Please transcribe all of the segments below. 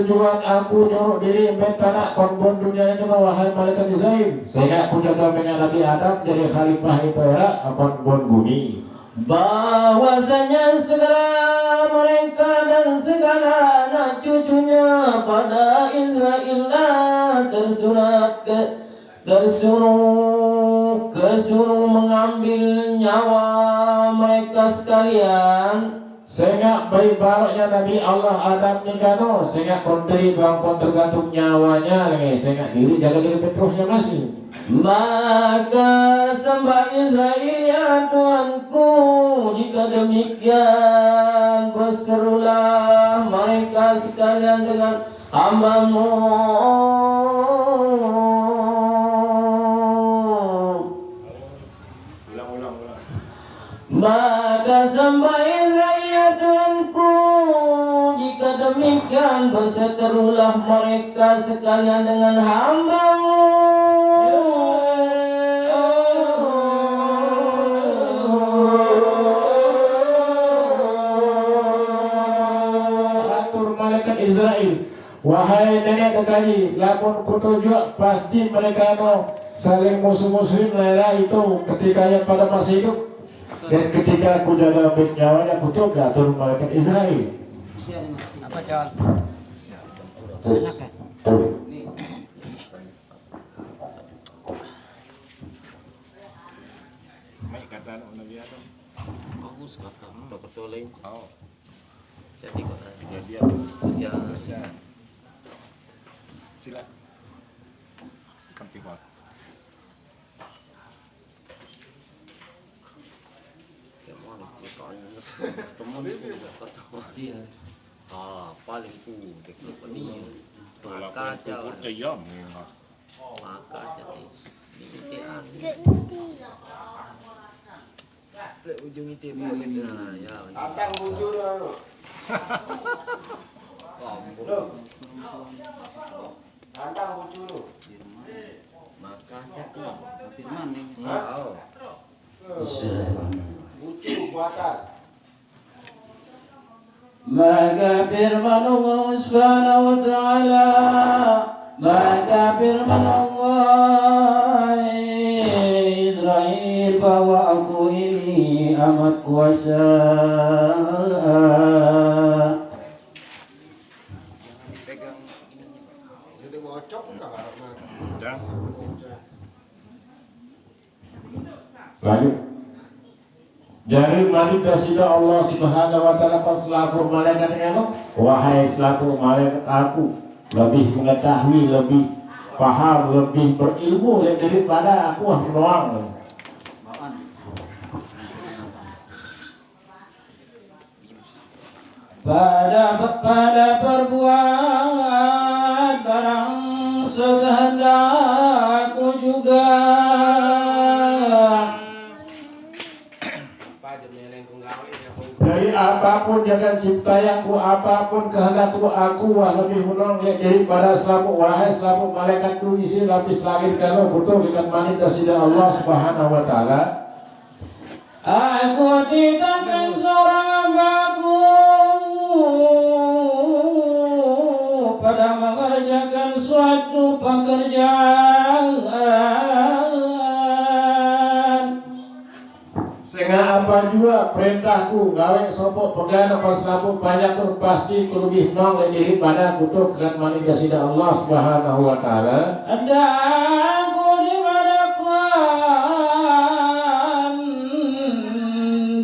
tujuan aku nyuruh diri mentana konbon dunia itu wahai malaikat Israel sehingga aku jaga dengan Nabi Adam jadi khalifah itu ya konbon bumi bahwasanya segala mereka dan segala anak cucunya pada Israel kesuruh mengambil nyawa mereka sekalian sehingga bayi baloknya Nabi Allah Adam nikano sehingga kontri bangkon tergantung nyawanya sehingga diri jaga diri petruhnya masih maka sembah Israel ya Tuhanku jika demikian berserulah mereka sekalian dengan hamba-Mu maka sembah Israel ya Tuhanku jika demikian berseterulah mereka sekalian dengan hamba-Mu Israel wahai nenek kekali lamun kutuju pasti mereka saling musuh-musuhin lela itu ketika yang pada masih hidup dan ketika aku jaga nyawanya kutuk atur malaikat Israel apa John? bagus kata betul oh jadi ya bisa sila kampipot paling ku ini maka jawab maka jadi ujung itu ya Atang bujur anu. Atang bujur. maka jadi Firman nih. Bujur buatan. maka firman Allah Subhanahu wa taala maka firman Allah Israel bahwa aku ini amat kuasa Pegang ini. Jadi bocok enggak dan lanjut dari malaikat sida Allah Subhanahu wa taala selaku malaikat itu wahai selaku malaikat aku lebih mengetahui lebih paham lebih berilmu daripada aku doang pada perbuatan barang sekehendakku juga dari apapun jangan ciptayaku apapun kehendakku aku lebih menong daripada selaku wahai selaku malaikatku isi lapis langit kalau butuh ikan mani dasida Allah Subhanahu wa taala aku tidakkan seorang hambaku pada mengerjakan suatu pekerjaan sehingga apa juga perintahku gawe sopo pegana paslamu banyak pasti lebih nong daripada kutuk dengan manusia sida Allah Subhanahu wa taala ada aku di manakan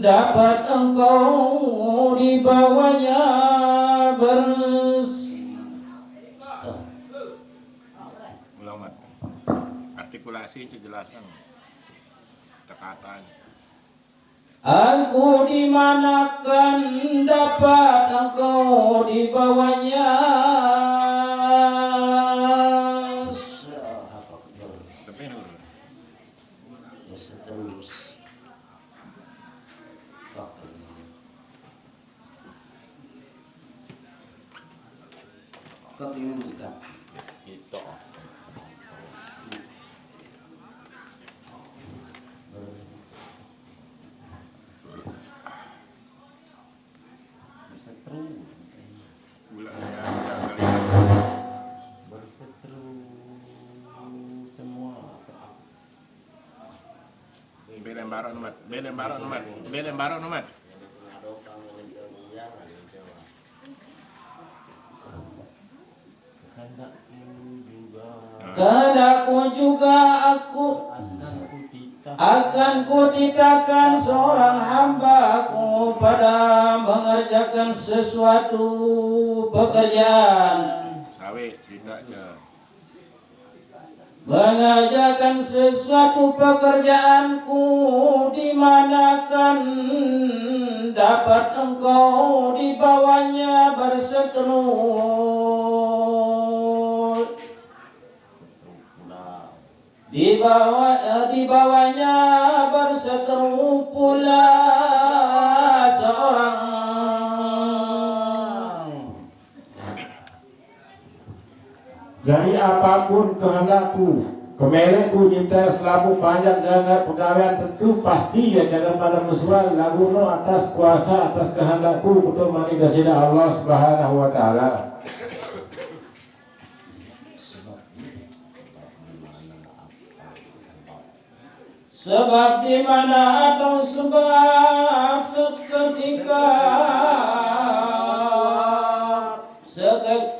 dapat engkau di bawahnya ulangan artikulasi kejelasan tekatan aku dimanakan dapat engkau di bawahnya tapi itu bulan kali lembaran umat. Lembaran umat. Kehendakku juga akan kutitahkan seorang hambaku pada mengerjakan sesuatu pekerjaan, Sawe cerita aja. mengerjakan sesuatu pekerjaanku di manakan dapat engkau di bawahnya berseteru, di bawahnya berseteru pula seorang. Jadi apapun kehendakku, kemelekku nyintai selamu panjang jaga pegawaian tentu pasti ya jaga pada mesra lagu no atas kuasa atas kehendakku untuk manifestasi Allah Subhanahu wa taala. Sebab di mana atau sebab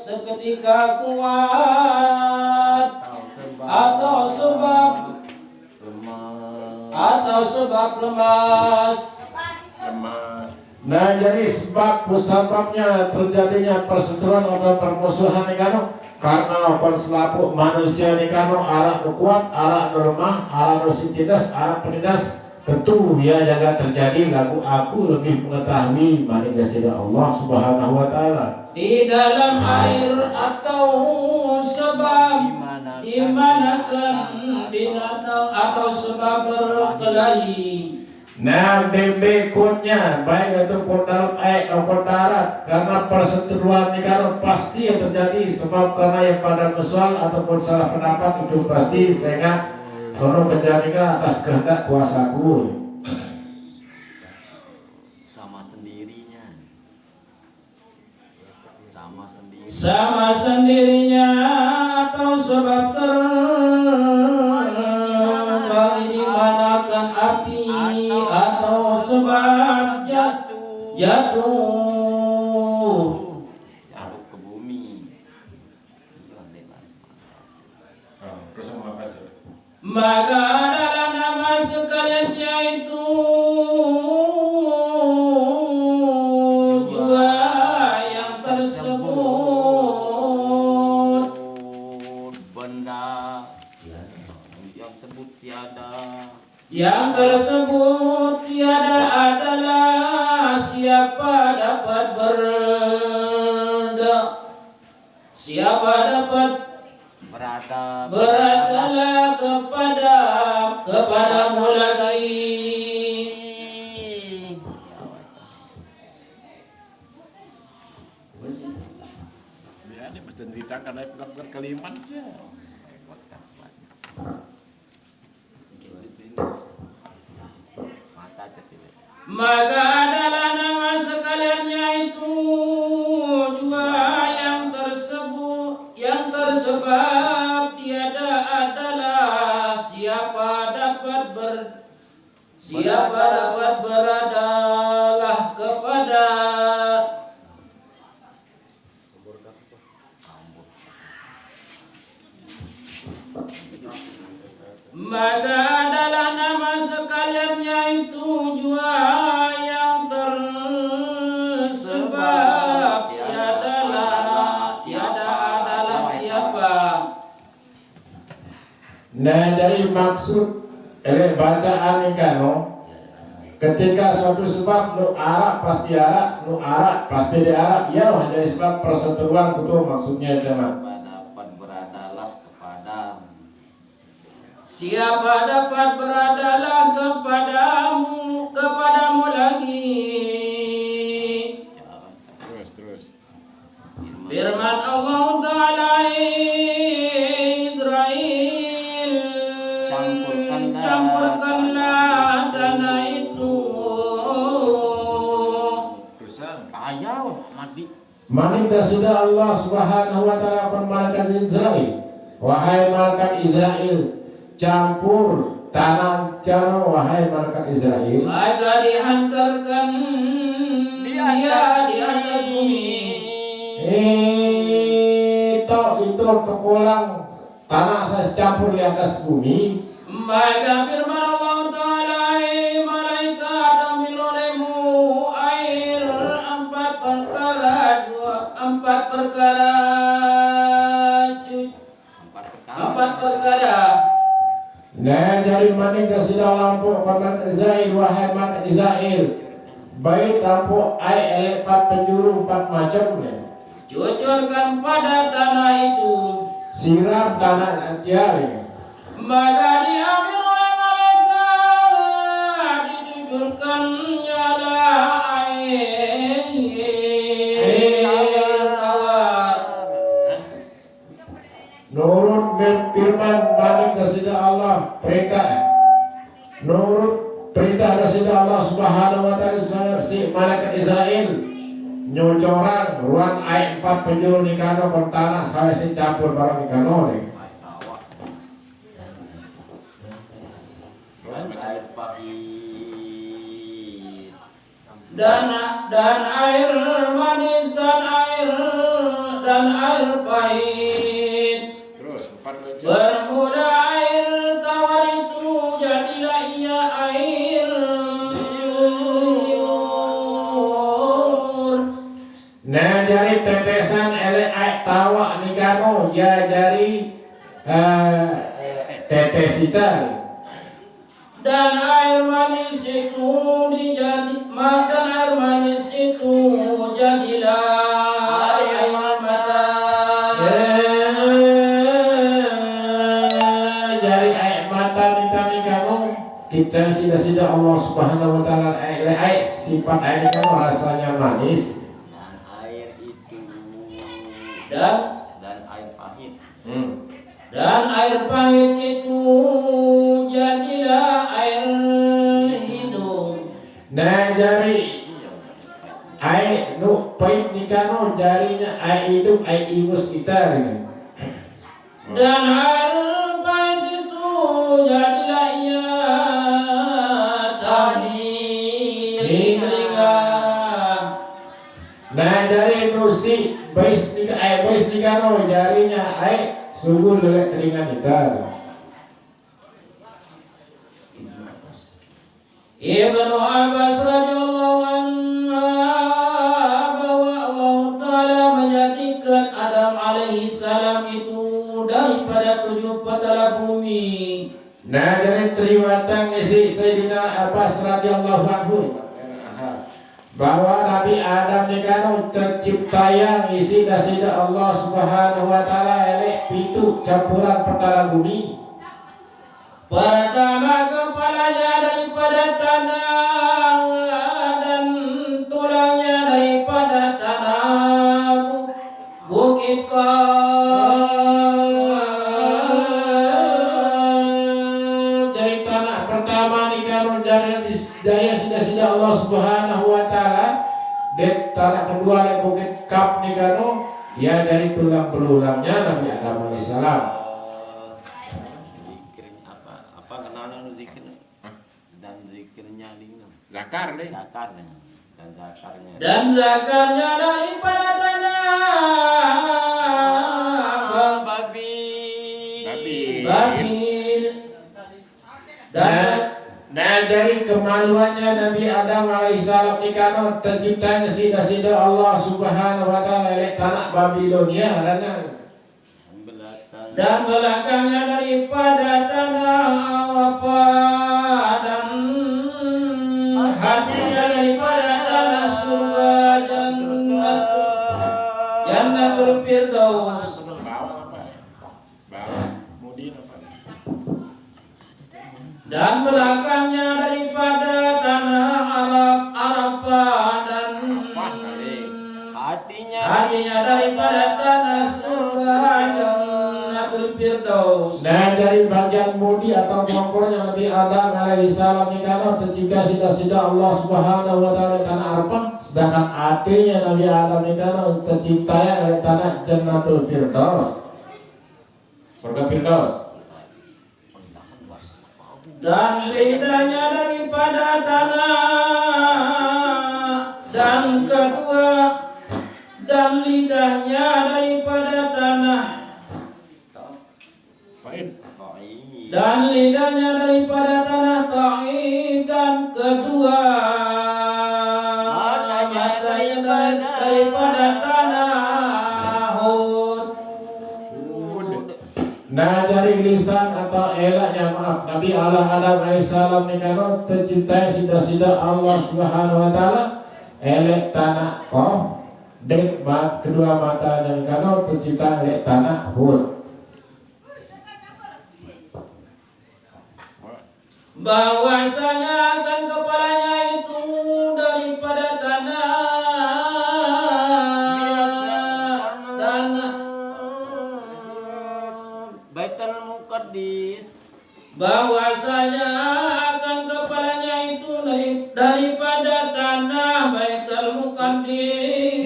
seketika kuat atau sebab lemas. Nah jadi sebabnya terjadinya perseteruan atau permusuhan ini kan karena kon selaku manusia ini kan arah kuat, arah lemah, arah sitidas, arah penidas tentu dia jaga terjadi lagu aku lebih mengetahui manifestasi Allah Subhanahu wa taala Di dalam air atau sebab dimanakan binatang atau sebab berkelahi. Nah, berikutnya baik itu pun dalam air maupun darat karena perseteruan ini kan pasti yang terjadi sebab karena yang pada musuhan ataupun salah pendapat itu pasti sehingga kono kejadian atas kehendak kuasaku. Sama sendirinya atau sebab terbagi dimanakan api atau sebab jatuh ke bumi. Maka adalah nama sekalian yaitu jua yang tersebut Benda yang sebut tiada. Yang tersebut tiada adalah siapa dapat beradalah kepadamu lagi. Ya, ini mesti cerita karena bukan kalimat aja. Maka adalah nama sekalian yaitu jua yang tersebab tiada adalah siapa dapat beradalah kepada maka adalah nama sekalian yaitu jua yang tersebab tiada adalah siapa. Nah jadi maksud bacaan ini kan ketika suatu sebab nu arah pasti diarah ya jadi sebab perseteruan itu maksudnya teman. Siapa dapat beradalah kepadamu lagi. Terus. Firman Allah Ta'ala Israel, campurkanlah tanah itu. Manifestasi Allah Subhanahu wa taala akan malaikat Israel. Wahai malaikat Israel, campur tanah jano wahai malaikat Israel. Maka dihantarkan dia di atas bumi. Itu terpulang tanah saya campur di atas bumi. Maka firman Allah Ta'ala, malaikat ambil olehmu air empat perkara. Nah jadi maning kasih lampu paman Israel wahai malaikat Israel. Baik lampu air empat penjuru empat macam nih. Cucurkan pada tanah itu, Siram tanah antiari. maka diambil oleh malaikat, ditujukannya ada air tawar. Nurut firman maning kasih Allah perintah. Nurut perintah kasih Allah Subhanahu wa taala si malaikat Israel. Nyocoran ruang air empat penjuru nikano kontana saya si campur barang nikano nih. Air pahit. Dan air manis dan air pahit. Terus 4 lagi. Bermula air tawar itu jadilah ia air liur. Nah jari tetesan air tawa nikano ya jari tetesita. Dan air manis itu jadilah air mata. Jari air mata nikano kita sida Allah Subhanahu wa taala air sifat air nikano rasanya manis. Dan air pahit. Dan air pahit itu jadilah air hidung. Nah jari air nu pahit nikano jarinya air hidup air imus kita ini. Dan air pahit itu jadilah ia tahir telinga. Nah jari nusi bais nikano jarinya air subur lelek telinga kita. Ibnu Abbas radhiyallahu anhu bahwa Allah Ta'ala menjadikan Adam alaihi salam itu daripada 7 petala bumi. Nah dari riwayat isi Sayyidina Abbas radhiyallahu anhu bahwa Nabi Adam nikano tercipta yang isi dasida Allah Subhanahu wa taala elek pitu campuran petala bumi. Pertama kepalanya daripada tanah dan tulangnya daripada tanah bukit Dari tanah pertama nikano jaya sida Allah Subhanahu wa taala. Dan tanah kedua dari bukit Kap nikano ya dari tulang belulangnya Nabi Adam alaihissalam. Zakar deh. dan zakarnya daripada tanah Babi. babil dan Nah dari kemaluannya Nabi Adam alaihissalam nikano terciptanya sida Allah Subhanahu wa taala oleh tanah Babilonia dan belakangnya daripada tanah apa dan hatinya daripada tanah surga Jannatul Firdaus. Dan belakangnya daripada tanah Arafah dan hatinya daripada tanah surga Jannatul Firdaus. Nah dari bagian mudi atau bongkornya Nabi Adam alaihissalam nikano tercipta sida Allah Subhanahu wa taala tanah Arafah, sedangkan hatinya Nabi Adam nikano tercipta oleh tanah Jannatul Firdaus. Surga Firdaus. dan lidahnya daripada tanah, dan kedua dan lidahnya daripada tanah, Fa'id. dan lidahnya daripada tanah ta'ib, dan kedua matanya daripada tanah Hud. Nah jari lisan atau elaknya maaf Nabi Allah Adam alaihissalam ni kalau tercintai sida-sida Allah Subhanahu wa taala elek tanah dek kedua matanya ni kalau tercintai elek tanah Hud. Bahwasanya akan kepalanya itu daripada tanah Baitul Muqaddis. bahwasanya akan kepalanya itu daripada tanah Baitul Muqaddis.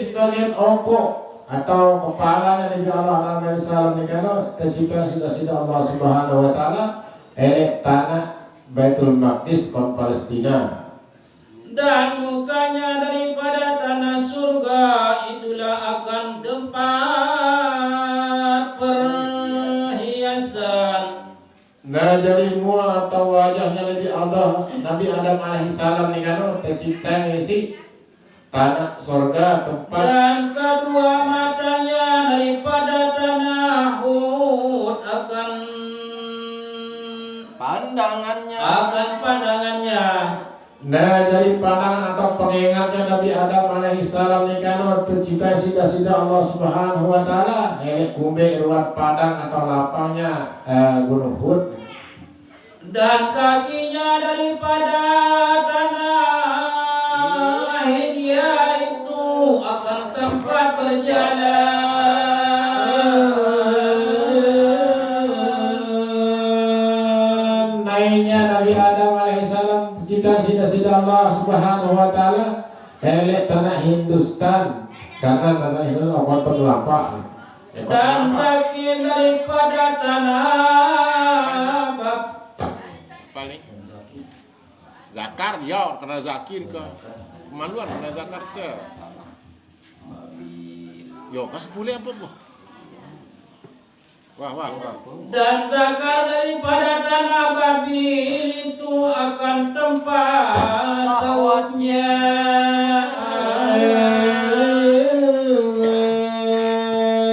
Sebagian ongkok atau kepala Nabi Allah alaihissalam ni kalau tercipta sida-sida Allah Subhanahu wa taala elek tanah Baitul Maqdis kon Palestina. Dan mukanya daripada tanah surga, itulah akan tempat perhiasan. Nah jadi muka atau wajahnya Nabi Adam alaihissalam ni kalau tercipta ngisi tanah surga tempat, Dan kedua matanya daripada tanah Hud akan pandangannya. nah dari pandangan atau pengingatnya Nabi Adam alaihissalam ni kalau tercipta sida-sida Allah Subhanahu wa taala elek kumbe ruat padang atau lapangnya Gunung Hud. Dan kakinya daripada tanah Hindia itu akan tempat berjalan. Naiknya Nabi Adam alaihissalam tercipta sida-sida Allah Subhanahu wa taala elek tanah Hindustan karena tanah itu akan terlampau. Dan kaki daripada tanah Paling. Zakar ya kena zakir ke. Kemaluan kena zakar ce. Yo kas boleh apa bu? Wah. dan zakar daripada tanah Babil itu akan tempat sawatnya.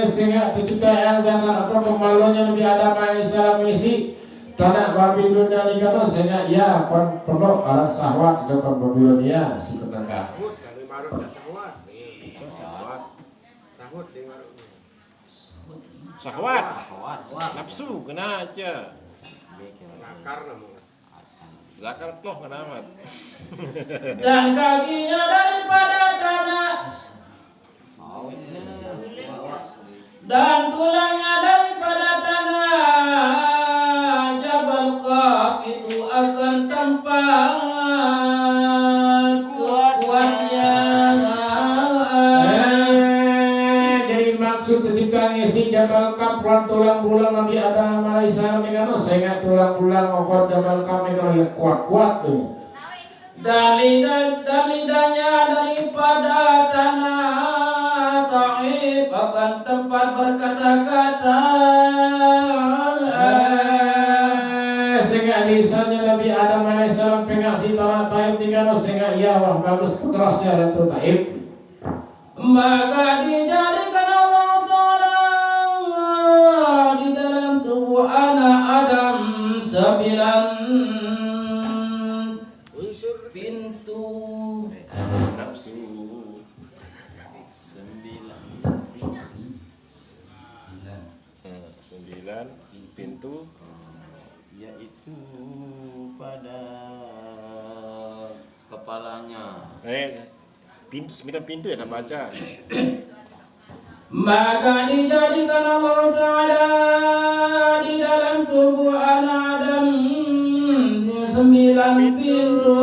Sehingga tercipta yang zakar atau kemaluannya Nabi Adam alaihissalam isi tanah Babilonia ni kalau sehingga ya kon penuh arah sahwat ke Babilonia si penangka. Sahut kalau marut dah sahut. Sahut dia marut. Syahwat. Nafsu kena aja. Zakar namanya. Zakar toh kena amat. Dan kakinya daripada tanah, dan tulangnya daripada tanah Jabal Qaf, itu akan tempat kuatnya. Jadi maksud tercipta ngisi Jabal Qaf tulang bulan Nabi Adam alaihissalam ni kan sehingga tulang bulan ngokot Jabal Qaf ni kalau yang kuat-kuat tu. Dan lidahnya daripada tanah Taif akan tempat berkata-kata. Sehingga lisannya Nabi Adam alaihissalam pengasih tanah Taif ni kan sehingga ia wah bagus putrasnya dan tu Taif. Maka dijadikan Allah Ta'ala di dalam tubuh anak Adam 9 pintu. Nafsu. 9 pintu Yaitu pada kepalanya. Pintu 9 pintu ya nak baca. Maka dijadikan Allah Ta'ala di dalam tubuh anak Adam 9 pintu.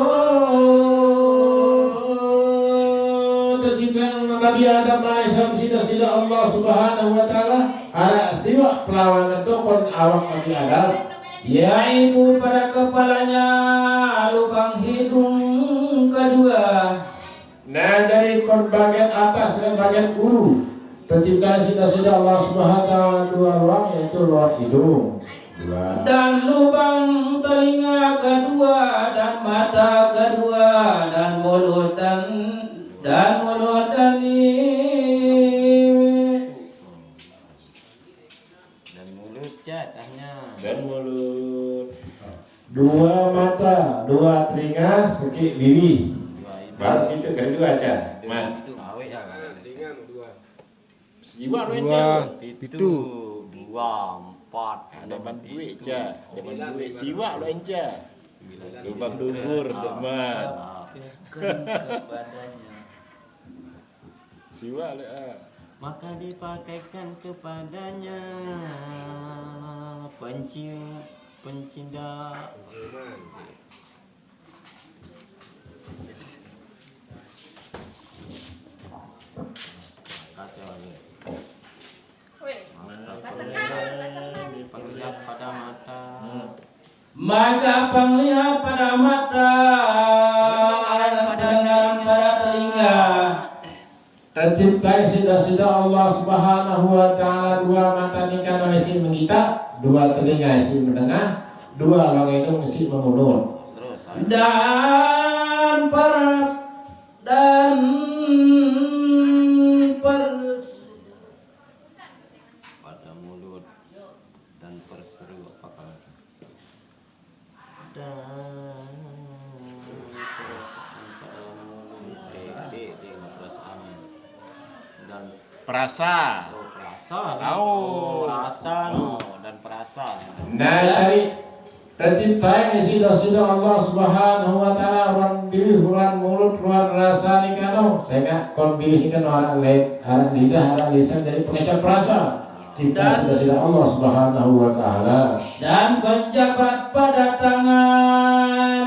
Tercipta Nabi Adam alaihissalam sida-sida Allah Subhanahu wa taala ada siwa pelawangan itu kon awak Nabi Adam. yaitu pada kepalanya lubang hidung kedua. Nah jadi kon bagian atas dan bagian ulu tercipta sida-sida Allah Subhanahu wa taala dua ruang yaitu luar hidung dua. Dan lubang telinga kedua dan mata kedua dan mulut dan mulut jatahnya. Dan mulut dua mata dua telinga sekik bibi baru itu kedua aja man Awe ya kan. Telinga dua. jiwa lu Dua. aja Itu 2, 4 ada ban duit aja ban duit siwa lu aja lubang dubur man siwa lu maka dipakaikan kepadanya pencinta Penciuman. kacau ini. Woi, Penglihat pada mata, maka penglihat pada mata dan pendengaran pada telinga. tercipta sida-sida Allah Subhanahu wa taala dua mata nikah isi mengita dua telinga isi mendengar dua long itu mesti mengunur terus Dan pada mulut dan perseru apakah dan pada mulut perasaan dan Perasa. perasaan perasaan dan perasaan nah dari tercipta sida-sida Allah Subhanahu wa taala ruang diri ruang mulut ruang rasa nikah sehingga kon pilih kan orang lain orang lidah orang lisan dari pengecap perasa cipta sida-sida Allah Subhanahu wa taala. dan penjabat pada tangan.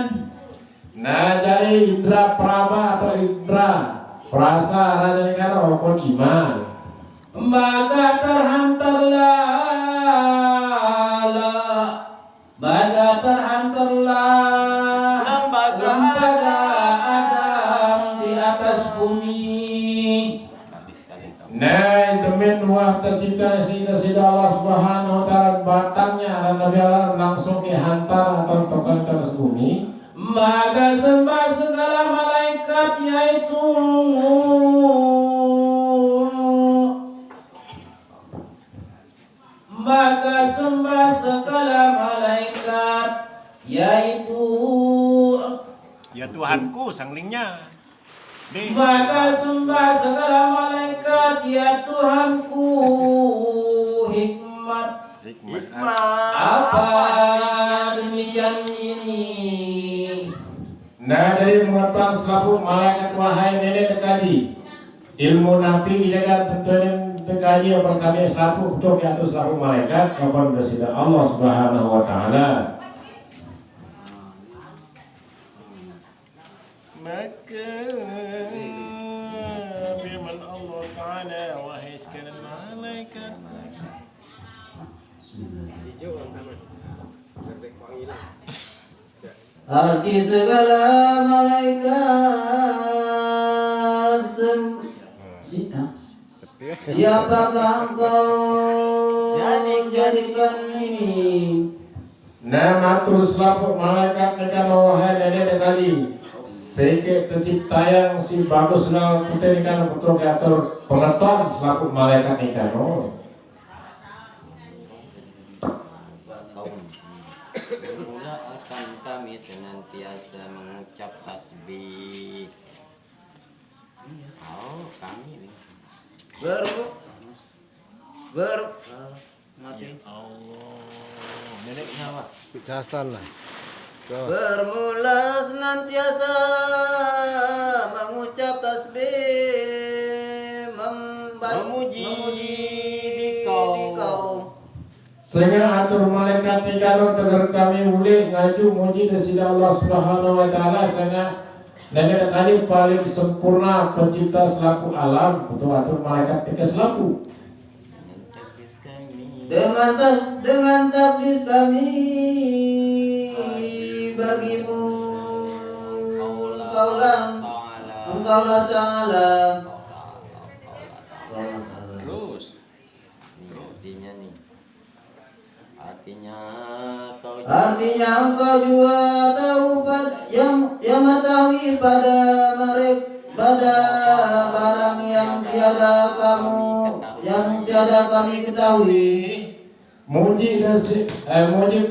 Nah jadi indra praba atau indra perasa raja nikah kon iman Maka terhantarlah lembaga Adam di atas bumi. habis sekali kamu nah temen wah tercipta sida-sida Allah Subhanahu wa taala batangnya dan Nabi Allah langsung dihantar atau tokan ke atas bumi. Maka sembah segala malaikat yaitu Ya Tuhanku sanglingnya. maka sembah segala malaikat ya Tuhanku hikmat apa demikian ini. Nah dari mengapa selaku malaikat wahai nenek dekadi ilmu nabi jaga tentuin dekadi yang perkara selaku untuk yaitu selaku malaikat kapan bersida Allah Subhanahu wa taala. Maka firman Allah Ta'ala wahai sekalian malaikat Hijau kan taman. Sampai panggilan. Arti segala malaikat siapakah engkau jadikan ini? Nah matur selaku malaikat nekan wahai nenek dekadi seke tercipta yang si bagus lah kita nikan untuk atur pengetahuan selaku malaikat nikan kaum Mula akan kami senantiasa mengucap tasbih. Kami ini Mati. nenek nyawa. Hasan lah. Bermula senantiasa mengucap tasbih, Memuji di kau. kau. sehingga atur malaikat nikano tegar kami uli ngaju muji desida Allah Subhanahu wa taala sehingga nenek kali paling sempurna pencipta selaku alam untuk atur malaikat tiga selaku. Mentegas kami dengan takdis kami bagimu engkaulah Ta'ala. Terus. Ini artinya Artinya engkau juga tahu yang mengetahui pada barang yang tiada kami ketahui. Muji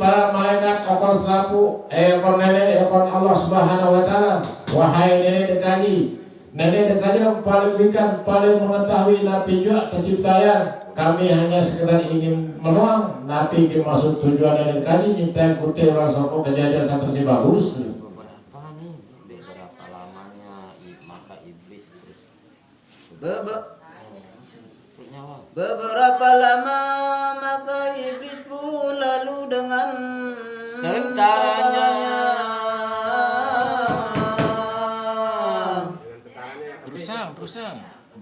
para malaikat ekor selaku ekor nenek ekor Allah Subhanahu wa taala. Wahai nenek dekani yang paling wikan, paling mengetahui nabi juga terciptaya. Kami hanya sekedar ingin menuang nabi maksud tujuan nenek dekani nyiptain kute orang sokong kejadian satu si bagus. beberapa lamanya maka iblis terus Beberapa lama maka iblis pun lalu dengan tentaranya Terusang.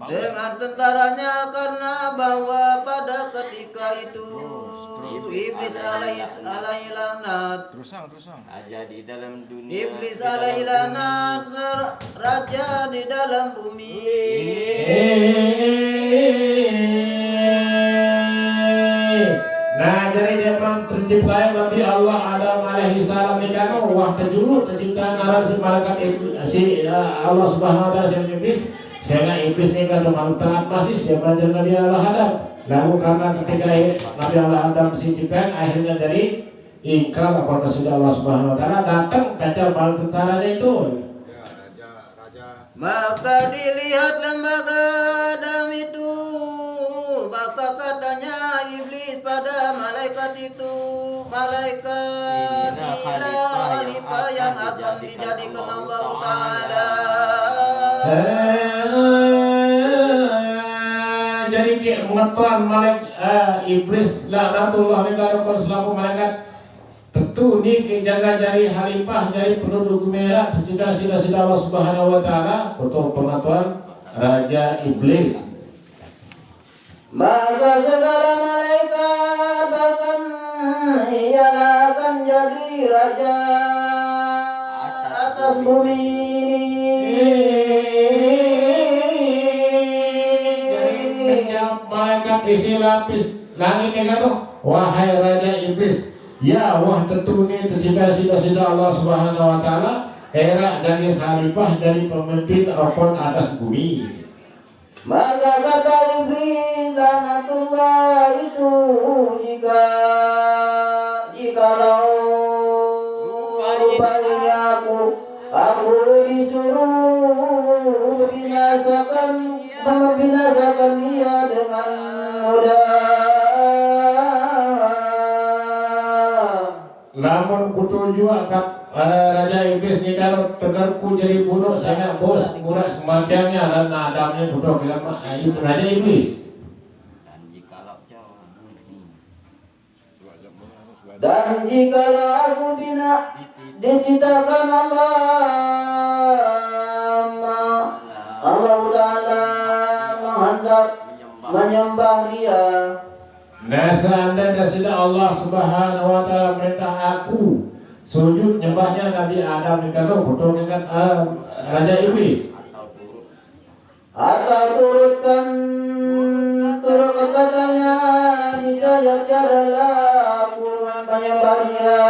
dengan tentaranya karena bahwa pada ketika itu iblis alaihi laknat Terusang. aja di dalam dunia iblis alaihi laknat raja di dalam bumi. Nah, jadi dia tercipta Nabi Allah Adam alaihi salam nikano wah terjulu tercipta narasi malaikat Allah Subhanahu wa taala si iblis. Sehingga iblis nikah dengan taat masih dia belajar Nabi Allah Adam. Lalu karena ketika Nabi Allah Adam si ciptaan akhirnya dari ingkar kepada sudah Allah Subhanahu wa taala datang kaca bal tentaranya itu. Ya, raja. Maka dilihat lembaga Adam itu, maka katanya iblis pada malaikat itu, malaikat inilah khalifah yang akan dijadikan Allah Ta'ala. Jadi pengetahuan malaikat iblis laknatullah nikah selaku malaikat tentu ini jaga jari khalifah jari penduduk merah tercipta sila-sila Allah Subhanahu wa taala untuk pengetahuan raja iblis. Maka segala malaikat bahkan ia akan jadi raja atas bumi ini. Malaikat isi lapis langit yang kata wahai raja iblis ya wah tentu ini tercipta sila-sila Allah Subhanahu wa taala era dari khalifah dari pemimpin okon atas bumi. Maka kata iblis laknatullah itu jikalau rupanya aku disuruh membinasakan dia dengan mudah. Lamun kutuju akan raja iblis ni kalau tegarku jadi bunuh saya bos murah sematiannya dan adamnya bunuh raja iblis. Dan jikalau aku diciptakan Allah Ta'ala menghendak menyembah dia. Nah seandainya sudah Allah Subhanahu wa taala perintah aku sujud nyembahnya Nabi Adam kalau foto dengan raja iblis Atau turutkan katanya niscaya tiadalah aku menyembah dia.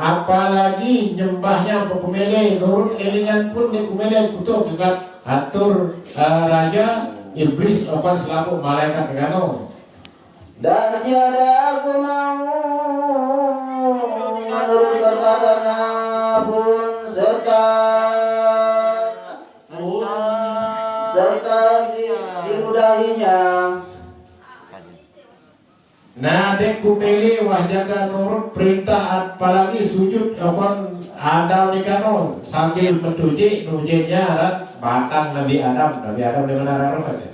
apalagi nyembahnya pekumele nurut elingan pun di kumele kutuk juga atur raja iblis akan selaku malaikat kano. Dan tiada aku mau menurutkan katanya pun serta diludahinya. Nah dekku pilih wah jaga nurut perintah apalagi sujud akan Adam nikano sambil mencuci nujinya dan batang Nabi Adam di mana roh aja.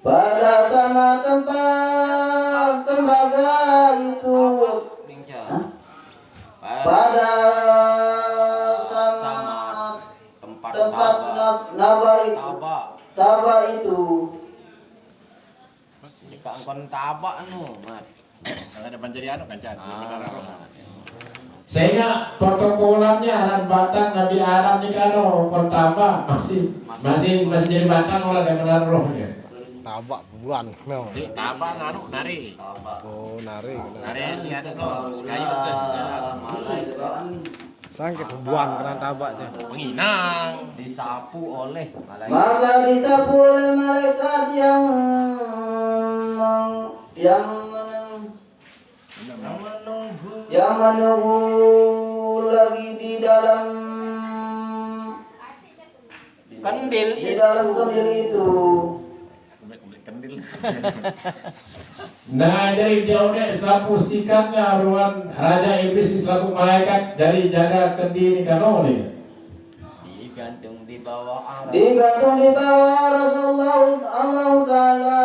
pada sama tempat tembaga tabak anu, Mat. Salah ada menjadi anu kan Chan. Sehingga protokolannya aran batang Nabi Adam nih kano pertama masih jadi batang orang yang benar rohnya. Tabak bulan memang. Di tabak anu nari. Oh, nari. Nari si ada tuh kayu tuh segala. Sangkit bulan kena tabaknya. Penginang. Disapu oleh malaikat. Maka disapu oleh malaikat yang menunggu lagi di dalam Kendil kendil itu. Kendil. Nah jadi jauhnya selaku sikapnya ruan Raja Iblis selaku malaikat dari jaga kendiri kano nih. digantung di bawah arah. Digantung di bawah Rasulullah Allah Ta'ala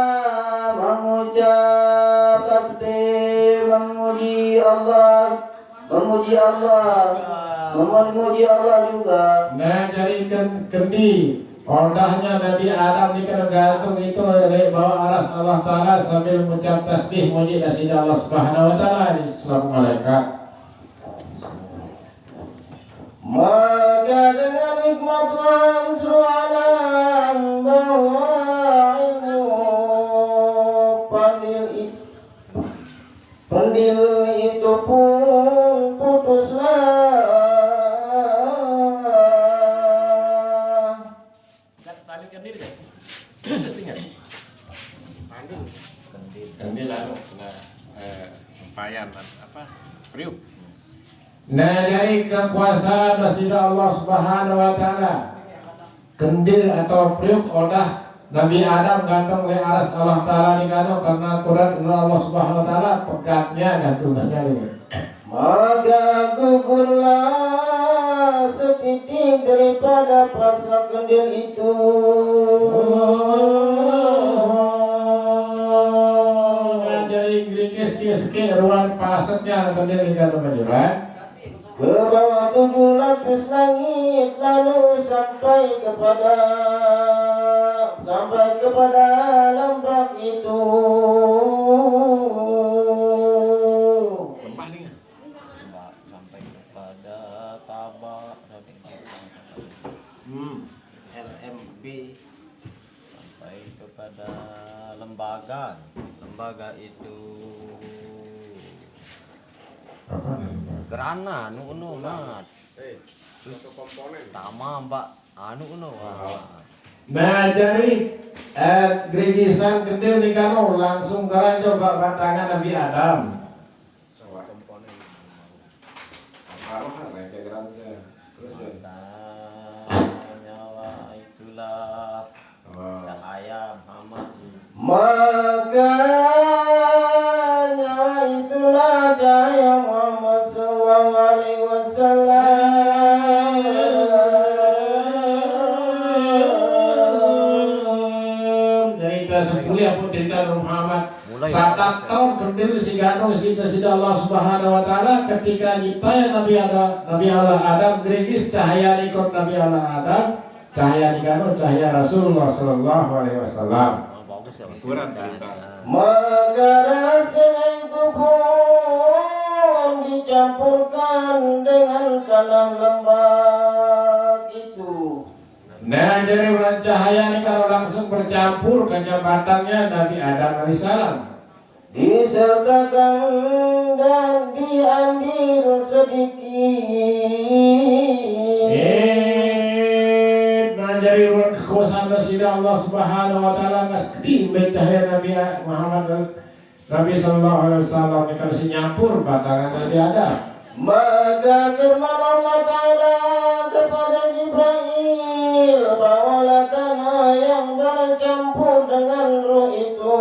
mengucap tasbih memuji Allah juga. Nah jadi kendi ordahnya Nabi Adam di gantung itu dari bawah aras Allah Ta'ala sambil mengucap tasbih muji dasida Allah Subhanahu Wa Ta'ala selaku malaikat. Maka dengan hikmat Tuhan suruh alam bahwa ilmu pandil itu pun putuslah. Tali kendil kan? Mesti nggak? Kendil anu kena empayan apa? Priuk. Nah dari kekuasaan dasida Allah Subhanahu Wa Ta'ala kendil atau priuk odah Nabi Adam gantung oleh aras Allah Ta'ala di kano karena Quran Allah Subhanahu Wa Ta'ala pekatnya gantungannya ini. Maka gugurlah setitik daripada pasal kendil itu. Nah jadi grikis ruang pasatnya kendil di kano majuran. Ke bawah 7 lapis langit lalu sampai kepada lembah itu. Lembah nih. Sampai kepada tabak LMB sampai kepada lembaga itu Apa namanya? gerana anu Mat. Terus komponen. Tama Mbak anu Nah jadi grigisan kendil di kano langsung kalian coba batangan Nabi Adam. Komponen. nyawa itulah cahaya Muhammad. Makanya itulah cahaya Muhammad sallallahu alaihi wasallam. Dari kita sepuluh pun cerita Muhammad. Saat tahun kendil si gano sida Allah Subhanahu Wa Ta'ala ketika nyipta Nabi Allah Adam grigis cahaya ikut Nabi Allah Adam cahaya digano cahaya Rasulullah Sallallahu Alaihi Wasallam. Bagus ya Kurang cerita. Maka rasa itu pun dicampurkan dengan tanah lembab itu. Nah dari bulan cahaya ini kalau langsung bercampur ke jabatannya Nabi Adam alaihissalam. Disertakan dan diambil sedikit. Dari bulan kekuasaan dasida Allah Subhanahu Wa Taala ngasih cahaya Nabi Muhammad Nabi Sallallahu Alaihi Wasallam ini kalau nyampur batangan Nabi Adam. Maka firman Allah Ta'ala kepada Jibril, bawalah tanah yang bercampur dengan ruh itu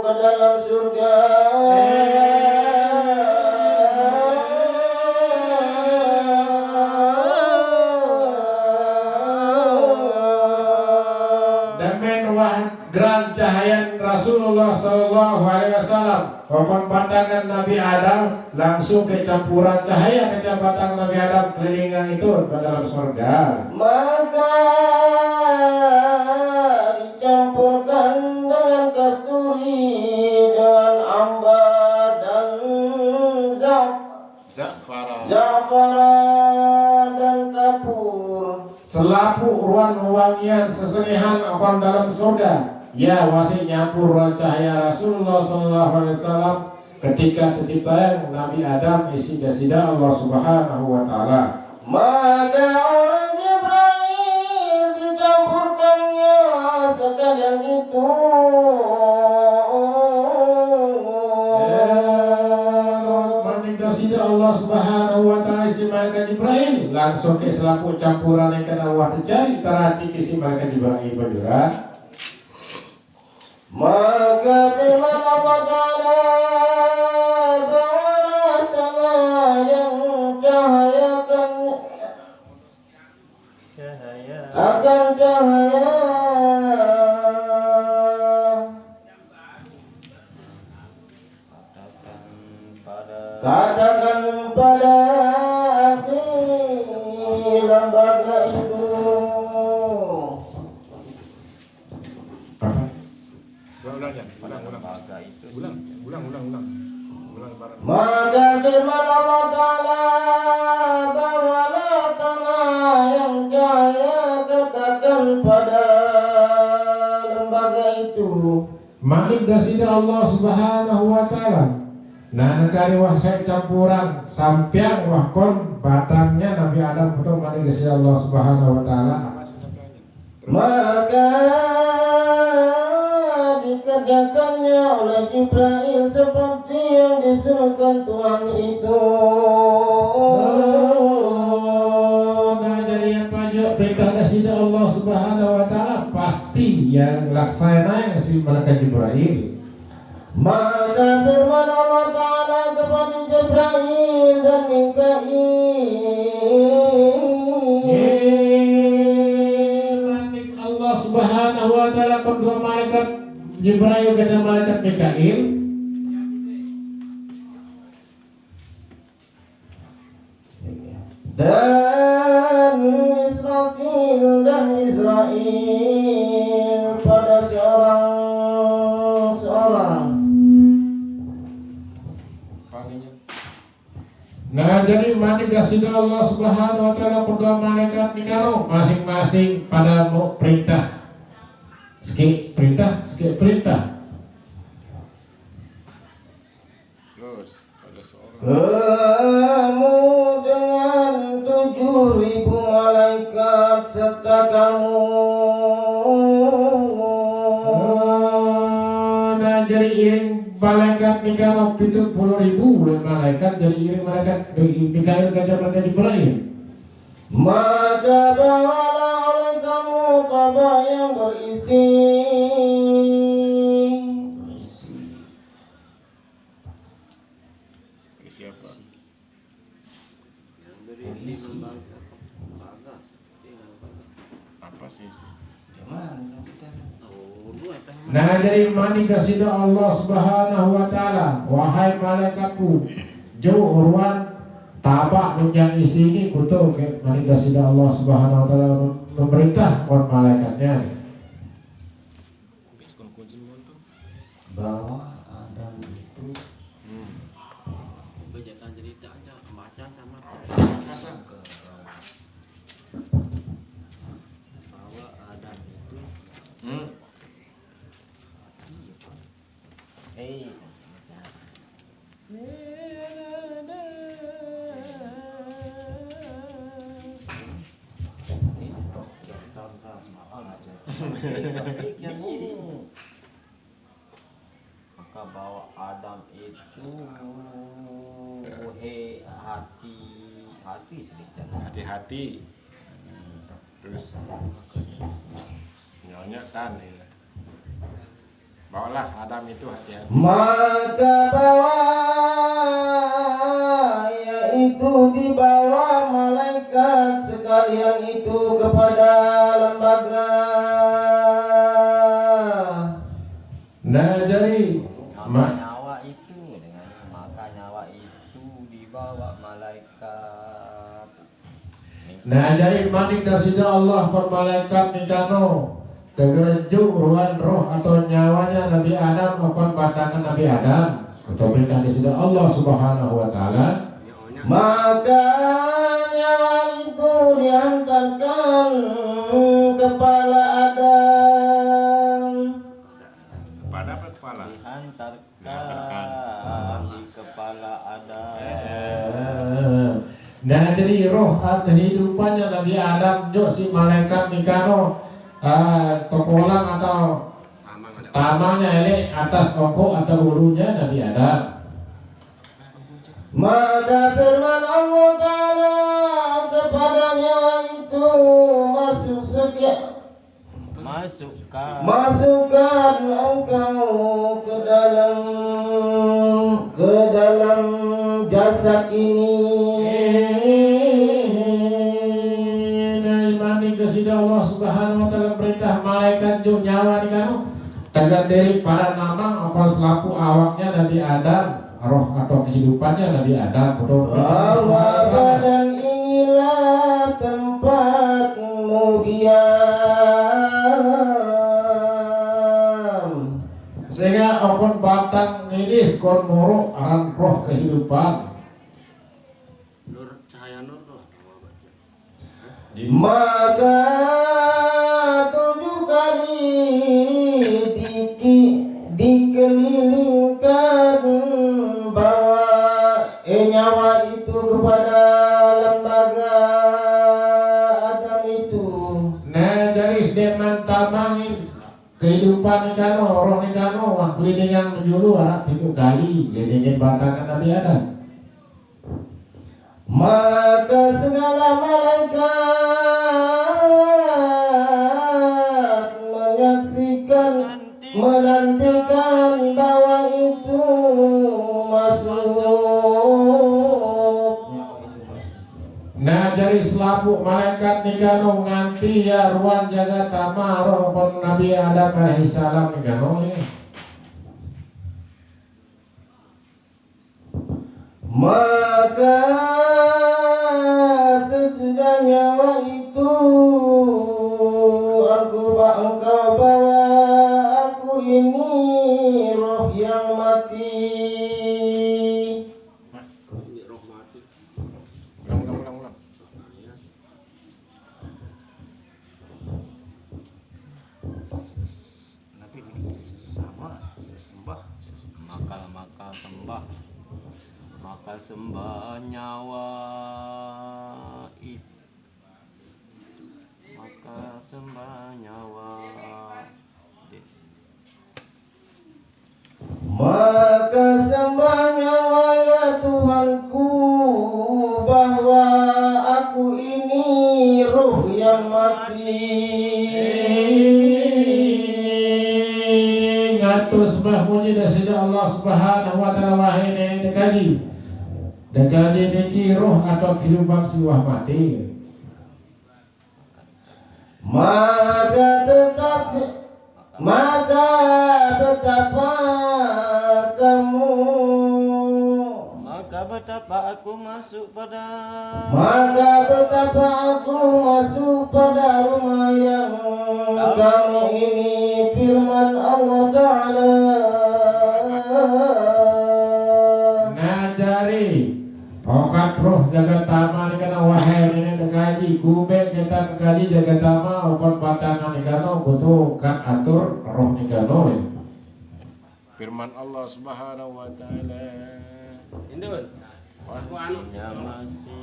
ke dalam surga. Dan menuah gran cahaya Rasulullah Sallallahu Alaihi Wasallam. Pokok pandangan Nabi Adam langsung kecampuran cahaya kecamatan Nabi Adam kelilingan itu ke dalam surga. Maka dicampurkan dengan kasturi dengan zafaran dan kapur. Selapu ruan wangian sesenihan akan dalam surga. Ya masih nyampur ruan cahaya Rasulullah SAW ketika tercipta Nabi Adam isi dasida Allah Subhanahu wa Ta'ala. Maka oleh Jibril dicampurkannya sekalian itu. Dasida Allah Subhanahu wa Ta'ala isi malaikat Jibril langsung ke selaku campuran yang kena Allah terjadi terhati isi malaikat Jibril juga. Maka firman Allah Ta'ala bahwa tanah yang cahayakan akan cahaya katakan pada akhir lembaga itu. Maka firman Allah Ta'ala bahwa tanah yang cahaya katakan pada lembaga itu. Malik dasida Allah Subhanahu wa Ta'ala. Nah nekari wah saya campuran sampiang wah kon badannya Nabi Adam untuk malik dasida Allah Subhanahu wa Ta'ala. Maka dikerjakannya oleh Jibril seperti yang disuruhkan Tuhan itu. Nah jadi apa aja perintah dasida Allah Subhanahu wa Ta'ala pasti yang laksana yang si malaikat Jibril. Maka firman Allah Ta'ala kepada Jibril dan Malik Allah Subhanahu wa Ta'ala kedua malaikat Jibril dan malaikat Mikail. Dan Israfil dan Israel pada seorang. Nah jadi malik dasida Allah Subhanahu wa Ta'ala kedua malaikat Mikail masing-masing pada mau perintah. Skip perintah. Terus ada seorang. Kamu dengan 7.000 malaikat serta kamu. Nah jadi iring malaikat Mikail 70.000 malaikat jadi iring malaikat Mikail gajah malaikat Jibril. Maka bawalah oleh kamu kabah yang berisi Siapa? Apa sih? Nah jadi mani kasida Allah Subhanahu wa Ta'ala, wahai malaikatku jauh urwan tabak yang isi ini kutu ke mani kasida Allah Subhanahu wa Ta'ala memerintah buat malaikatnya bahwa Adam itu maka bahwa Adam itu hati sedikit. Hati-hati. Terus nyonya tan ini. Bawalah Adam itu hati-hati. maka bawa yaitu dibawa malaikat sekalian itu kepada lembaga. nah jadi Nyawa itu dengan maka nyawa itu dibawa malaikat. nah jadi mani kasida Allah buat malaikat Mikano kegerejuk ruan roh atau nyawanya Nabi Adam maupun badangan Nabi Adam atau perintah kasida Allah Subhanahu wa Ta'ala. Maka nyawa itu dihantarkan kepala Adam. Kepada apa kepala? Dihantarkan di kepala Adam. Nah jadi roh kehidupannya Nabi Adam jo si malaikat nikano tokolang atau tamangnya ini atas pokok atau ulunya Nabi Adam. Maka firman Allah Ta'ala kepada nyawa itu masukkan engkau ke dalam jasad ini. Dari mani kesida Allah Subhanahu Wa Taala perintah malaikat jo nyawa nikano tagar dari para nama apa selaku awaknya Nabi Adam, roh atau kehidupannya Nabi Adam. Bahwa badan inilah tempatmu diam. Sehingga okon batang nilis kon moro aran roh kehidupan. Maka 7 kali dikelilingkan bawa nyawa itu kepada lembaga Adam itu. Nah dari sedeman tamangin kehidupan nikano roh nikano waktu ini yang menjulu anak 7 kali jadi batangan Nabi Adam. Maka segala malaikat menyaksikan menantikan bahwa itu masuk. Nah jadi selaku malaikat nikano nganti ya ruang jaga tama roh pun Nabi Adam alaihissalam nikano ini. Maka sesudah nyawa itu engkau bawa aku ini roh yang mati. Ulang. Maka sembah nyawa itu. Maka sembah nyawa ya Tuhanku bahwa aku ini ruh yang mati. Ngatur sembah puji dari Allah Subhanahu Wa Taala wahai nenek dekaji. Dekaji niki roh atau kehidupan siwah mati. Maka betapa aku masuk pada rumah yang kamu ini. Firman Allah Ta'ala. Nah jari okat roh jaga tama nikana wahai nenek dekaji kubek kita dekaji jaga tama okat batangan nikano butuh kan atur roh nikano. Firman Allah Subhanahu Wa Taala.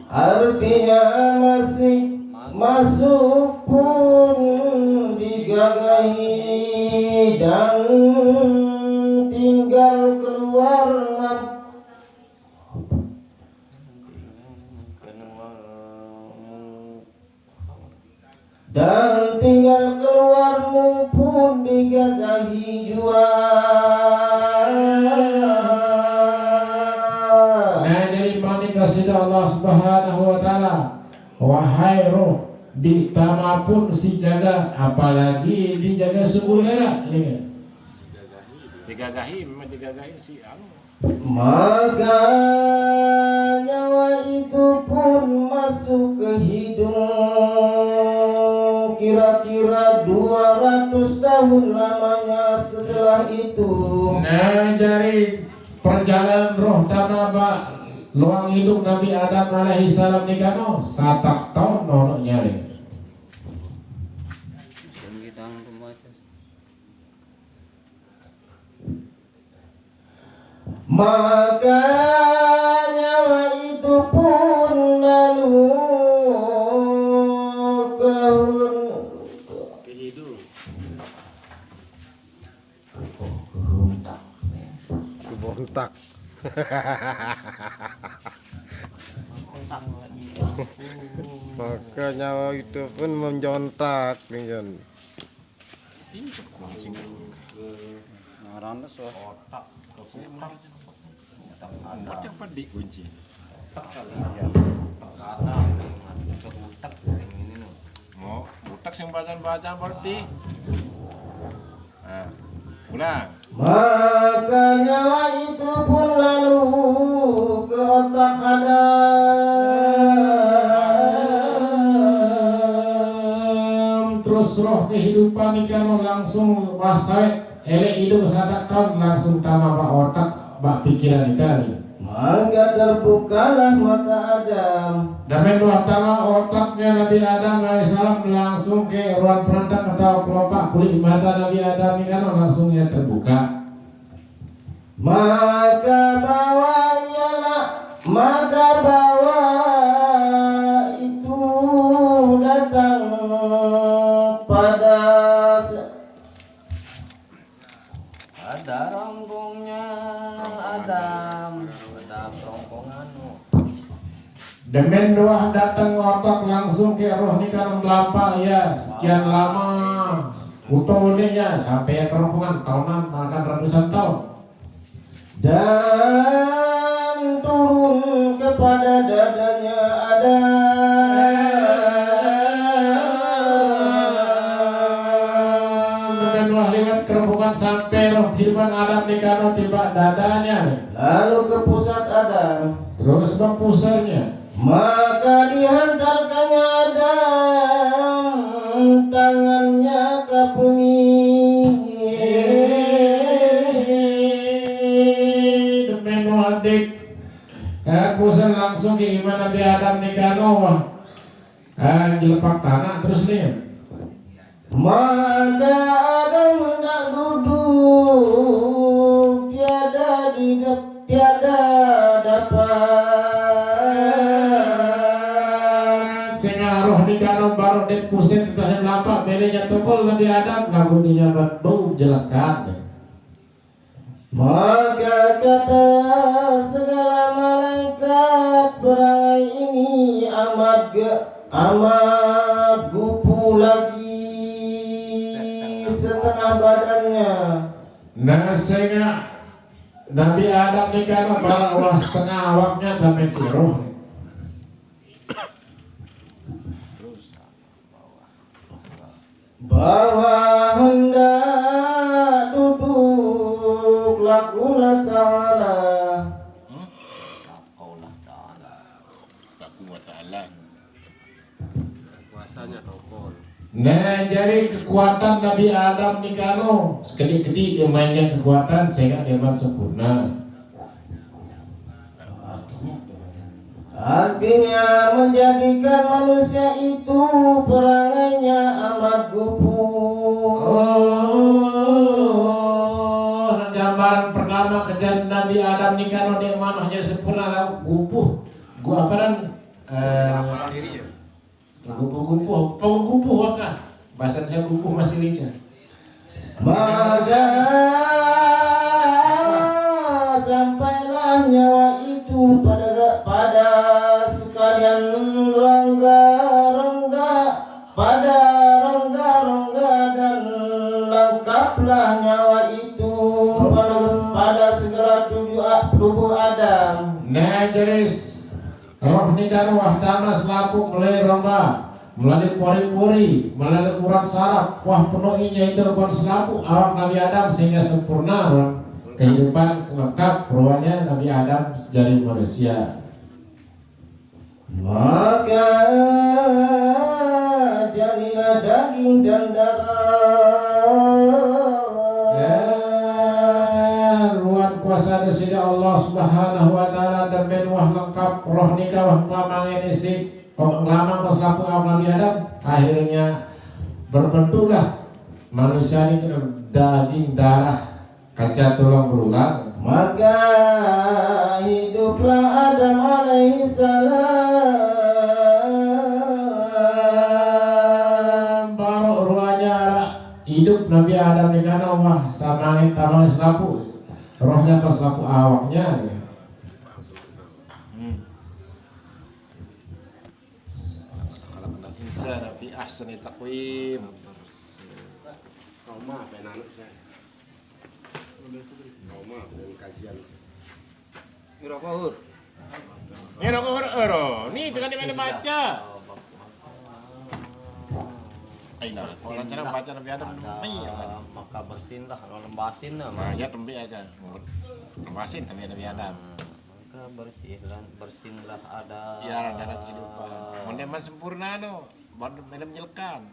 Artinya masih masuk pun digagahi dan tinggal keluar keluarmu pun digagahi jua. Kasih Allah Subhanahu Wa Taala wahai roh di tama pun si jaga apalagi dijaga subulera ini Digagahi memang digagahi si anu. maka nyawa itu pun masuk ke hidung. Kira-kira 200 tahun lamanya setelah itu. Nah jadi perjalanan roh tanah luang hidup Nabi Adam alaihi salam nikano 1 tahun nono nyari. Maka nyawa itu pun lalu Kebontak. Maka nyawa itu pun menjontak nih Jon. Otak apa dikunci? Mau butak yang bacaan berarti. Nah, ulang. maka nyawa itu pun lalu ke otak Adam. Terus roh kehidupan nikano langsung wasai elek hidup 1 tahun langsung tambah bak otak bak pikiran kali. Maka terbukalah mata Adam. Dan dua tanah otaknya Nabi Adam alaihissalam langsung ke ruang perantak atau kelopak kulit mata Nabi Adam ini kan langsungnya terbuka. Maka bahwa itu datang pada rombongnya Adam, pada rombongan. Dengan doa datang otak langsung ke roh ini kan melampak ya sekian lama utolnya sampai kerongkongan tahunan makan ratusan tahun dan turun kepada dadanya Adam. dengan doa lewat kerongkongan sampai roh kehidupan Adam nikano tiba dadanya Lalu ke pusat Adam. terus bang pusarnya. Maka dihantarkannya Adam tangannya ke bumi. Demi muhadik pusar langsung ke iman Nabi Adam nikano jelepak tanah terus nih. Maka Adam hendak duduk tiada dapat. Sehingga roh di kano baru dan pusing terakhir lapak belenya tebal Nabi Adam ngabuninya bau jelekan. Maka kata segala malaikat perangai ini amat gupu lagi setengah badannya. Nah sehingga Nabi Adam di kano baru setengah awaknya dan si roh. Bahwa hendak duduk lakulah ta'ala. Aku wa ta'ala. Kuasanya topol. Nah jadi kekuatan Nabi Adam di kano sekali-kali dia mainkan kekuatan sehingga dia sempurna. Artinya menjadikan manusia itu perangainya amat gupu. Gambaran pertama kejadian Nabi Adam di kano dia hanya sempurna lalu gupuh. Gua apa dan gupuh kan bahasa saya gupuh masih lincah. Maka sampailah nyawa itu pada sekalian rongga-rongga dan lengkaplah nyawa itu pada segala tubuh Adam. Nah jadi roh ni kan wah tanah selaku mulai rongga melalui pori-pori melalui urat saraf wah penuhinya itu kon selaku awak Nabi Adam sehingga sempurna kehidupan lengkap ruangnya Nabi Adam jadi manusia. Maka jadilah daging dan darah. Ruang kuasa sida Allah Subhanahu wa taala dan ben wah lengkap roh nikah wah kelamang ini sih kelamang kos laku Nabi Adam akhirnya berbentuklah manusia ini kena daging darah kaca tulang belulang. Maka hiduplah Adam alaihi salam. Baru ruanya hidup Nabi Adam di kana wah samangit tamang selapu rohnya pas selapu awaknya ya. Khalaqnal insana fi ahsani taqwim. Maaf ya anak saya. Maaf dengan kajian. Ngerokok. Nih dengan di mana baca. Aina, kalau cara baca Nabi Adam tembi ya. Maka bersinlah kalau lembasin lah. Nah, ya tembi aja. Lembasin Nabi Adam. Maka bersinlah ada. Ya dalam kehidupan. Meneman sempurna no, baru menjelkan.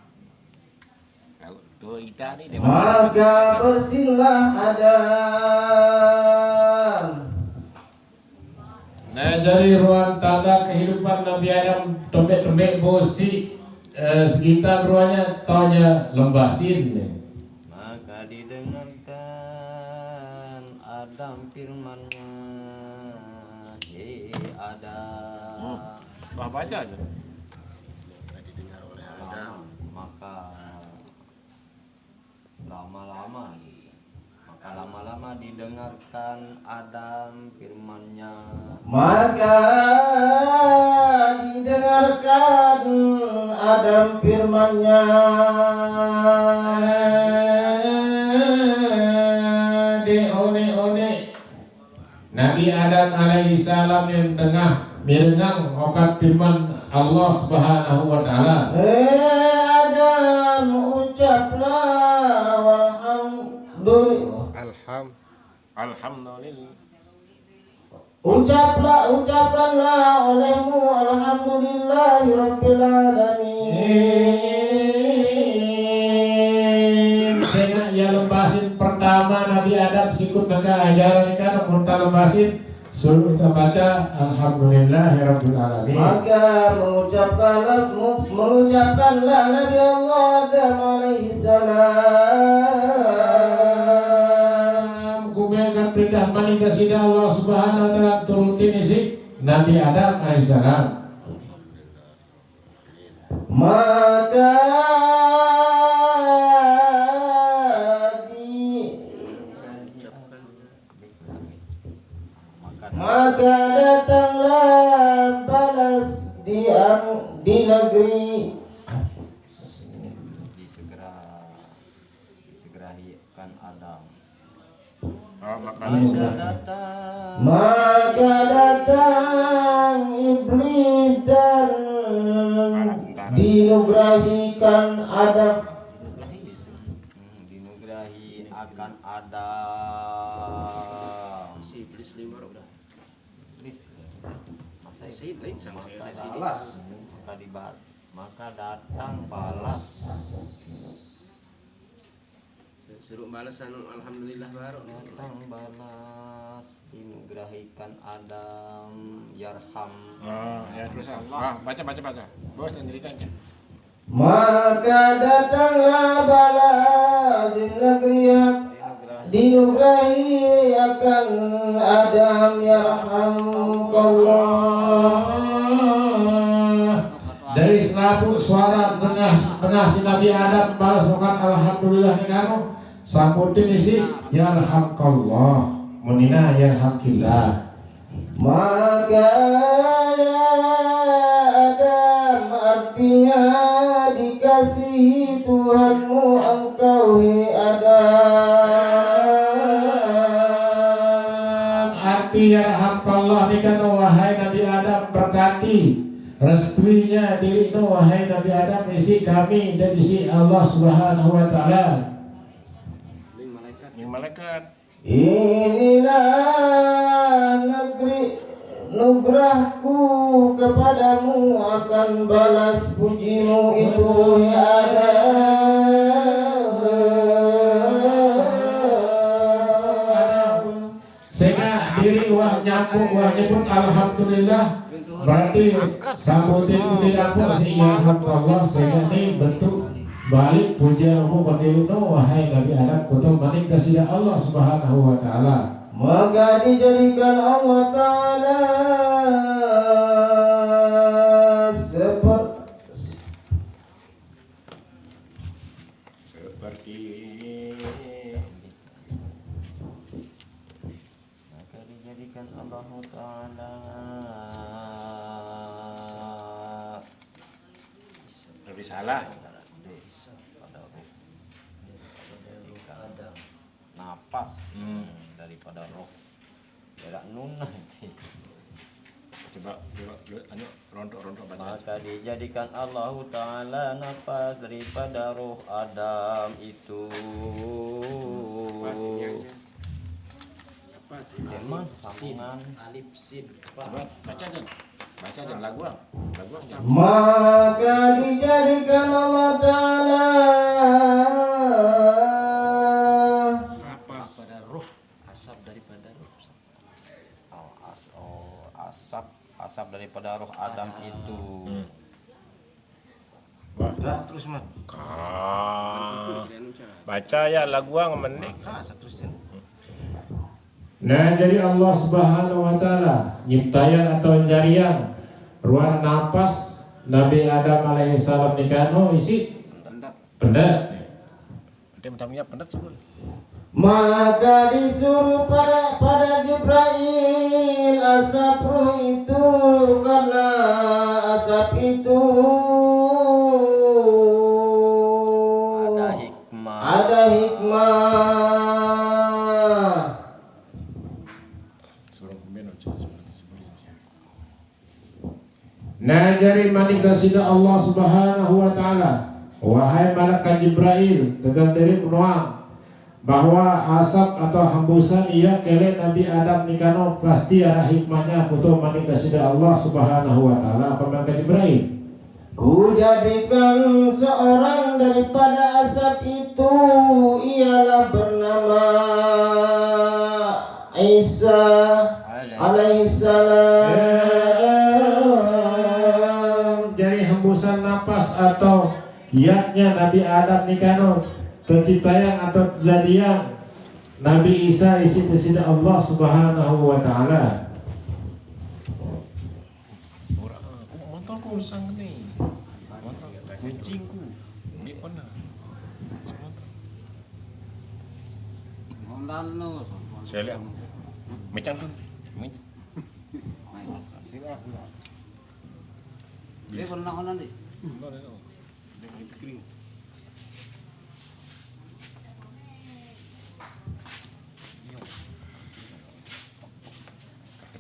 Kalau tuh kita nih Maka bersinlah Adam. Nah dari ruang tanda kehidupan Nabi Adam tembek-tembek bosi sekitar ruangnya taunya lembasin. Maka didengarkan Adam firman-Nya, hei Adam. Wah baca aja. Maka lama-lama didengarkan Adam firman-Nya. Maka didengarkan Adam firman-Nya. One Nabi Adam alaihi salam yang tengah mirengang okat firman Allah Subhanahu wa taala. Adam ucaplah walhamdulillah. Alhamdulillah. Ucapkanlah olehmu alhamdulillahirabbil alamin. Sehingga ya lembasin pertama Nabi Adam sikut maka ajaran kan purta lembasin suruh kita baca alhamdulillahirabbil alamin. Maka mengucapkanlah Nabi Allah Adam alaihi salam. Kumengan perintah manika sida Allah Subhanahu wa taala turutin isi Nabi Adam alaihi salam. Maka datanglah balas di negeri disegerahikan Adam. Maka datang iblis dan dinugrahikan Adam. Dinugerahi akan Adam. Iblis 5 udah. Masa iblis sama balas. Maka datang balas. Suruh balasan alhamdulillah baru. Datang balas dinugerahikan Adam yarham. Ya terus baca. Bos cerita aja. Maka datanglah balas di negeri dinugerahi akan Adam yarhamkallah. Dari serabu suara tengah si Nabi Adam balas bukan alhamdulillah ni kamu sambutin isi yarhamkallah munina yarhamkillah. Maka ya Adam artinya dikasihi Tuhanmu engkau hi Adam. Arti yarhamkallah ni kan wahai Nabi Adam berkati restuinya diri no wahai Nabi Adam isi kami dan isi Allah Subhanahu wa taala. Ini malaikat. Inilah negeri nugrahku kepadamu akan balas pujimu itu ya Adam. Sehingga aku wajibun alhamdulillah berarti sambutin pundi aku si alhamdulillah sehingga ini bentuk balik pujian aku pendiruno wahai Nabi Adam kutul manik kasih Allah subhanahu wa ta'ala. Maka dijadikan Allah Ta'ala seperti Maka dijadikan Allah Ta'ala lebih salah. napas daripada roh gerak nun nanti. Coba anu rontok baca. Maka dijadikan Allah Ta'ala nafas daripada roh Adam itu. Emang sambungan alif sin. Coba baca kan lagu. Maka dijadikan Allah Ta'ala asap daripada roh Adam itu. Wah, Terus man. Baca ya lagu ang menik. Nah jadi Allah subhanahu wa ta'ala nyiptayan atau jarian ruang napas Nabi Adam alaihi salam nikano isi pendat. Dia minta pendat sebelum. Maka disuruh pada Jibril asap ruh itu karena asap itu ada hikmah. Nah jadi manikasida Allah subhanahu wa ta'ala wahai malaikat Jibril dengan diri penuang bahwa asap atau hembusan ia kele Nabi Adam nikano pasti ada hikmahnya kutu manikasida Allah subhanahu wa ta'ala apa malaikat Jibril. Ku jadikan seorang daripada asap itu ialah bernama Isa alaihissalam. Jadi hembusan napas atau yaknya Nabi Adam nikano penciptaan atau kejadian Nabi Isa isi presiden Allah subhanahu wa ta'ala. Motorku usang ni. Motor kucingku. Ni kona. Saya lihat. Macam tu. Dia pernah ni.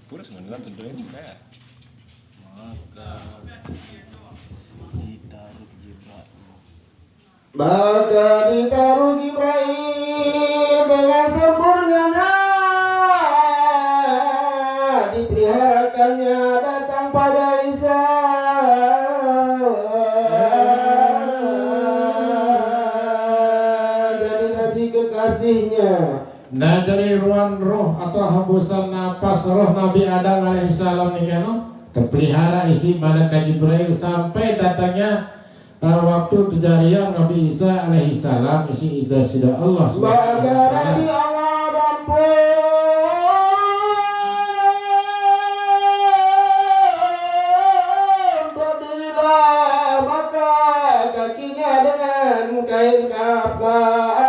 Pura sebenarnya tentunya juga. Maka ditaruh Jibril dengan sempurnanya, dipeliharakannya datang pada Isa. Dari Nabi kekasihnya. Nah dari ruang roh atau hembusan napas roh Nabi Adam alaihissalam ini kan terpelihara isi malaikat Jibril sampai datangnya waktu kejadian Nabi Isa alaihissalam isi isda Allah subhanahu wa ta'ala. Allah dan pun berdirilah maka kakinya dengan kain kapas.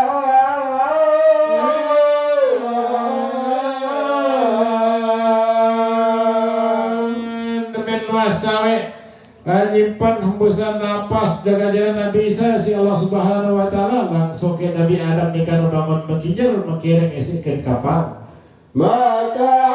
Nyimpan hembusan napas jaga jalan Nabi Isa si Allah subhanahu wa ta'ala langsung ke Nabi Adam nikah bangun mengijar mengiring isi ke kapal. Maka